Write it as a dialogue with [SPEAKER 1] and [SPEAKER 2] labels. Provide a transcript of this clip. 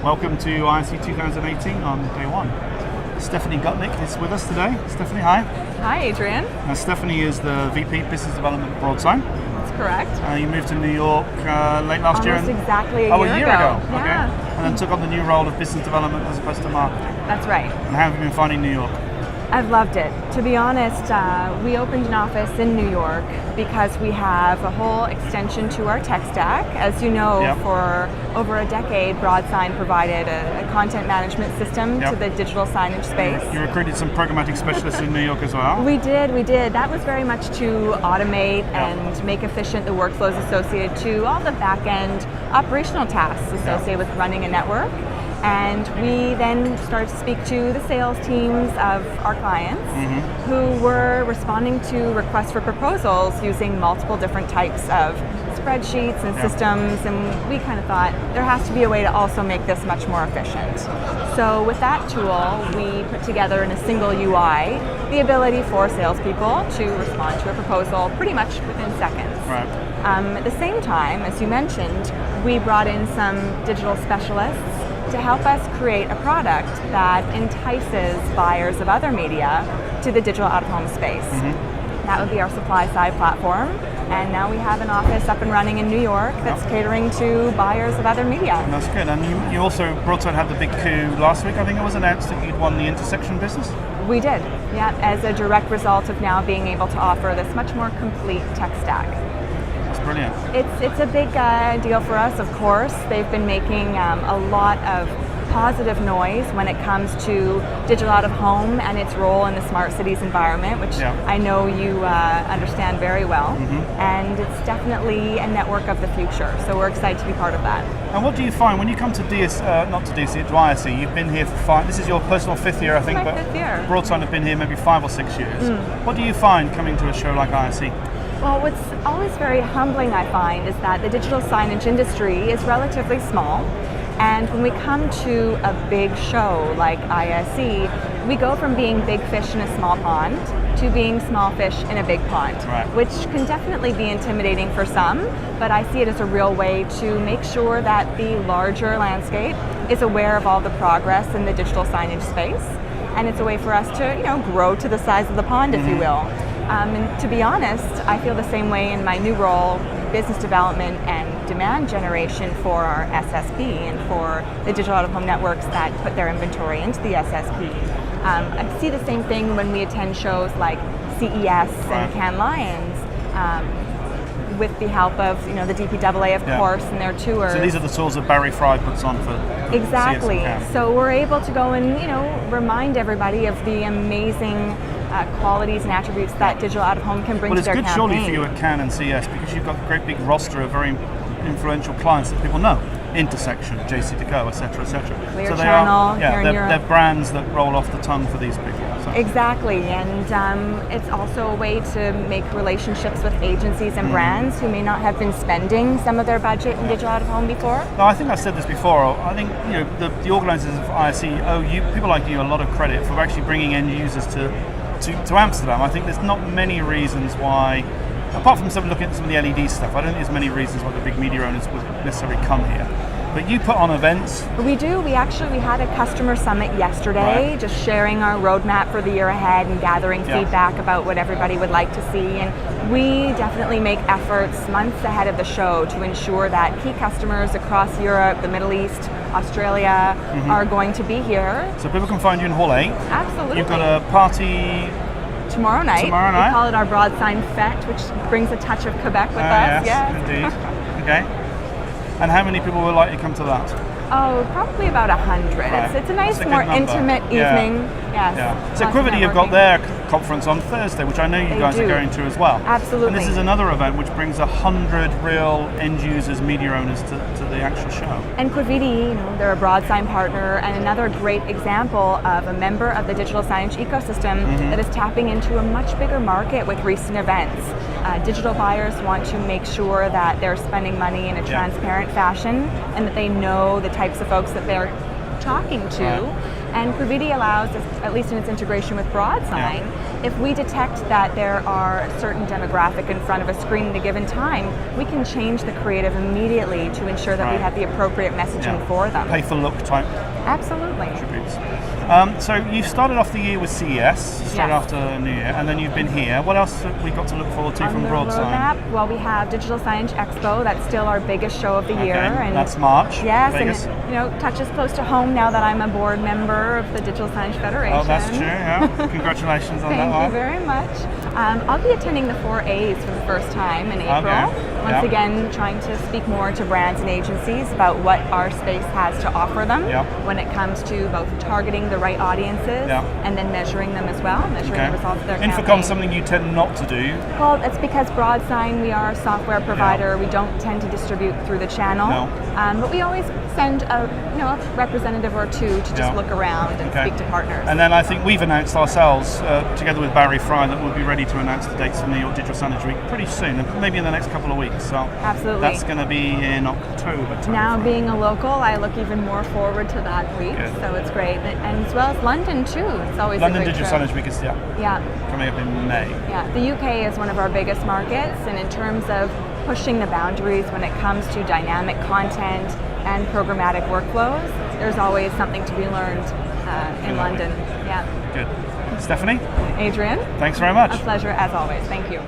[SPEAKER 1] Welcome to ISE 2018 on day one. Stephanie Gutnik is with us today. Stephanie, hi.
[SPEAKER 2] Hi, Adrian.
[SPEAKER 1] Stephanie is the VP Business Development at BroadSign.
[SPEAKER 2] That's correct.
[SPEAKER 1] You moved to New York late last year.
[SPEAKER 2] Almost exactly
[SPEAKER 1] a year ago.
[SPEAKER 2] Yeah.
[SPEAKER 1] Okay. And then took on the new role of business development as opposed to marketing.
[SPEAKER 2] That's right.
[SPEAKER 1] And how have you been finding New York?
[SPEAKER 2] I've loved it. To be honest, we opened an office in New York because we have a whole extension to our tech stack. As you know, for over a decade, BroadSign provided a content management system to the digital signage space.
[SPEAKER 1] You recruited some programmatic specialists in New York as well?
[SPEAKER 2] We did. That was very much to automate and make efficient the workflows associated to all the back-end operational tasks associated with running a network. And we then started to speak to the sales teams of our clients who were responding to requests for proposals using multiple different types of spreadsheets and systems, and we kind of thought there has to be a way to also make this much more efficient. So with that tool, we put together in a single UI the ability for salespeople to respond to a proposal pretty much within seconds.
[SPEAKER 1] Right.
[SPEAKER 2] At the same time, as you mentioned, we brought in some digital specialists to help us create a product that entices buyers of other media to the digital out-of-home space. That would be our supply-side platform, and now we have an office up and running in New York that's catering to buyers of other media.
[SPEAKER 1] And that's good. And you also, BroadSign had the big coup last week, I think it was announced that you'd won the intersection business?
[SPEAKER 2] We did, as a direct result of now being able to offer this much more complete tech stack.
[SPEAKER 1] Brilliant.
[SPEAKER 2] It's a big deal for us, of course. They've been making a lot of positive noise when it comes to digital out of home and its role in the smart cities environment, which I know you understand very well. And it's definitely a network of the future, so we're excited to be part of that.
[SPEAKER 1] And what do you find when you come to to ISE? You've been here for this is your personal fifth year, I think,
[SPEAKER 2] but fifth year.
[SPEAKER 1] BroadSign have been here maybe 5 or 6 years. What do you find coming to a show like ISE?
[SPEAKER 2] Well, what's always very humbling, I find, is that the digital signage industry is relatively small. And when we come to a big show like ISE, we go from being big fish in a small pond to being small fish in a big pond, which can definitely be intimidating for some, but I see it as a real way to make sure that the larger landscape is aware of all the progress in the digital signage space. And it's a way for us to, grow to the size of the pond, if you will. And to be honest, I feel the same way in my new role, business development and demand generation for our SSP and for the digital out-of-home networks that put their inventory into the SSP. I see the same thing when we attend shows like CES and Cannes Lions, with the help of the DPAA, of course, and their tours.
[SPEAKER 1] So these are the tools that Barry Fry puts on for
[SPEAKER 2] exactly.
[SPEAKER 1] CS.
[SPEAKER 2] So we're able to go and remind everybody of the amazing qualities and attributes that digital out-of-home can bring to their campaign.
[SPEAKER 1] Well, it's good surely for you at Cannes and CS because you've got a great big roster of very influential clients that people know. Intersection, JC2Go, etc., etc.
[SPEAKER 2] Clear
[SPEAKER 1] so
[SPEAKER 2] Channel, here in Europe.
[SPEAKER 1] They're brands that roll off the tongue for these people. So.
[SPEAKER 2] Exactly, and it's also a way to make relationships with agencies and brands who may not have been spending some of their budget in digital out-of-home before.
[SPEAKER 1] No, I think I said this before. I think the organisers of ISE owe people like you a lot of credit for actually bringing end users to Amsterdam. I think there's not many reasons why, apart from looking at some of the LED stuff, I don't think there's many reasons why the big media owners would necessarily come here. But you put on events. We
[SPEAKER 2] do. We had a customer summit yesterday, just sharing our roadmap for the year ahead and gathering feedback about what everybody would like to see. And we definitely make efforts months ahead of the show to ensure that key customers across Europe, the Middle East, Australia are going to be here.
[SPEAKER 1] So people can find you in Hall 8.
[SPEAKER 2] Absolutely.
[SPEAKER 1] You've got a party
[SPEAKER 2] tomorrow night. We call it our BroadSign Fete, which brings a touch of Quebec with us.
[SPEAKER 1] Yes, indeed. Okay. And how many people will likely come to that?
[SPEAKER 2] Oh, probably about 100.
[SPEAKER 1] Right.
[SPEAKER 2] It's a nice, more intimate evening. Yes.
[SPEAKER 1] So Quivity have got their conference on Thursday, which I know you guys are going to as well.
[SPEAKER 2] Absolutely.
[SPEAKER 1] And this is another event which brings 100 real end users, media owners to the actual show.
[SPEAKER 2] And Quivity, they're a BroadSign partner and another great example of a member of the digital signage ecosystem that is tapping into a much bigger market with recent events. Digital buyers want to make sure that they're spending money in a transparent fashion and that they know the types of folks that they're talking to. And Quivity allows, at least in its integration with BroadSign, if we detect that there are a certain demographic in front of a screen at a given time, we can change the creative immediately to ensure that we have the appropriate messaging for them.
[SPEAKER 1] Pay for look type
[SPEAKER 2] Absolutely.
[SPEAKER 1] attributes. So you started off the year with CES, straight after New Year, and then you've been here. What else have we got to look forward to from BroadSign?
[SPEAKER 2] Roadmap, well, we have Digital Signage Expo. That's still our biggest show of the year.
[SPEAKER 1] And that's March.
[SPEAKER 2] Yes,
[SPEAKER 1] Vegas.
[SPEAKER 2] and it touches close to home now that I'm a board member of the Digital Signage Federation.
[SPEAKER 1] Oh, that's true. Yeah. Congratulations on that one.
[SPEAKER 2] Thank you very much. I'll be attending the 4As for the first time in April. Once again, trying to speak more to brands and agencies about what our space has to offer them when it comes to both targeting the right audiences and then measuring them as well, measuring the results of their campaign.
[SPEAKER 1] Infocom's something you tend not to do.
[SPEAKER 2] Well, it's because BroadSign, we are a software provider. We don't tend to distribute through the channel, but we always send a representative or two to just look around and speak to partners.
[SPEAKER 1] And then I think we've announced ourselves, together with Barry Fry, that we'll be ready to announce the dates for New York Digital Signage Week pretty soon, maybe in the next couple of weeks. So
[SPEAKER 2] absolutely,
[SPEAKER 1] that's going to be in October.
[SPEAKER 2] Now being a local, I look even more forward to that week. So it's great, and as well as London too. It's always
[SPEAKER 1] London
[SPEAKER 2] a great
[SPEAKER 1] Digital
[SPEAKER 2] trip.
[SPEAKER 1] Signage Week is coming up in May.
[SPEAKER 2] Yeah, the UK is one of our biggest markets, and in terms of pushing the boundaries when it comes to dynamic content and programmatic workflows, there's always something to be learned in London.
[SPEAKER 1] Good. Stephanie?
[SPEAKER 2] Adrian?
[SPEAKER 1] Thanks very much.
[SPEAKER 2] A pleasure as always. Thank you.